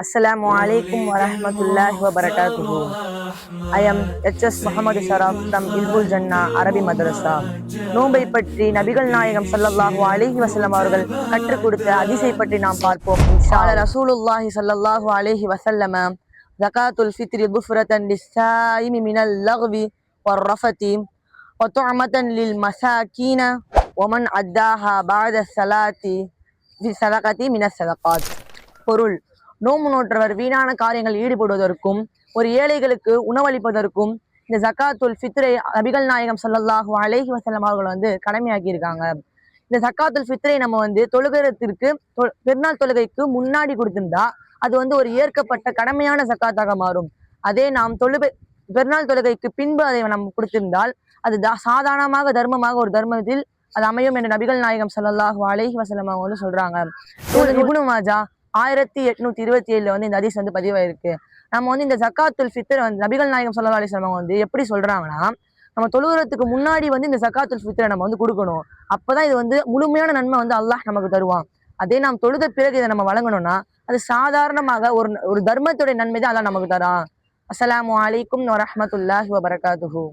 Assalamu alaikum wa rahmatullahi wa barakatuhu. I am H.S. Muhammad Sharaf from Ilbul Jannah Arabi Madrasa. நோன்பை பற்றி நபிகள் நாயகம் ஸல்லல்லாஹு அலைஹி வஸல்லம் அவர்கள் கற்றுக் கொடுத்த ஹதீஸை பற்றி நாம் பார்ப்போம் இன்ஷா அல்லாஹ். ரசூலுல்லாஹி ஸல்லல்லாஹு அலைஹி வஸல்லம் ஜகாத்துல் ஃபித்ரி குஃப்ரத்தன் லிஸ்ஸாயிமி மினல் லக்வி வர்ரஃபதி வதுஅமத்தன் லில் மசாகீன வமன் அத்தாஹா பஅத ஸலாத்தி ஃபி ஸதகதி மினஸ் ஸதகாத். பொருள்: நோம்பு நோற்றவர் வீணான காரியங்கள் ஈடுபடுவதற்கும் ஒரு ஏழைகளுக்கு உணவளிப்பதற்கும் இந்த ஜக்காத்துல் ஃபித்ரை நபிகள் நாயகம் ஸல்லல்லாஹு அலைஹி வஸல்லம் அவர்கள் கடமையாக்கி இருக்காங்க. இந்த ஜக்காத்துல் ஃபித்ரை நம்ம தொழுகிறதுக்கு பெருநாள் தொழுகைக்கு முன்னாடி கொடுத்திருந்தா அது ஒரு ஏற்கப்பட்ட கடமையான ஜக்காத்தாக மாறும். அதே நாம் பெருநாள் தொழுகைக்கு பின்பு அதை நம்ம கொடுத்திருந்தால் அது சாதாரணமாக தர்மமாக ஒரு தர்மத்தில் அது அமையும் என்று நபிகள் நாயகம் ஸல்லல்லாஹு அலைஹி வஸல்லம் அவங்க சொல்றாங்க. இப்னு மாஜா 1827 இந்த ஹதீஸ் பதிவாயிருக்கு. நம்ம இந்த ஜக்காத்துல் ஃபித்ர் நபிகள் நாயகம் ஸல்லல்லாஹு அலைஹி வஸல்லம் எப்படி சொல்றாங்கன்னா, நம்ம தொழுகிறதுக்கு முன்னாடி இந்த ஜக்காத்துல் ஃபித்ரை நம்ம கொடுக்கணும். அப்பதான் இது முழுமையான நன்மை அல்லாஹ் நமக்கு தருவான். அதே நாம் தொழுத பிறகு இதை நம்ம வழங்கணும்னா அது சாதாரணமாக ஒரு தர்மத்துடைய நன்மை தான் அல்லாஹ் நமக்கு தரான். அஸ்ஸலாமு அலைக்கும் வரஹ்மத்துல்லாஹி வபரகாத்துஹு.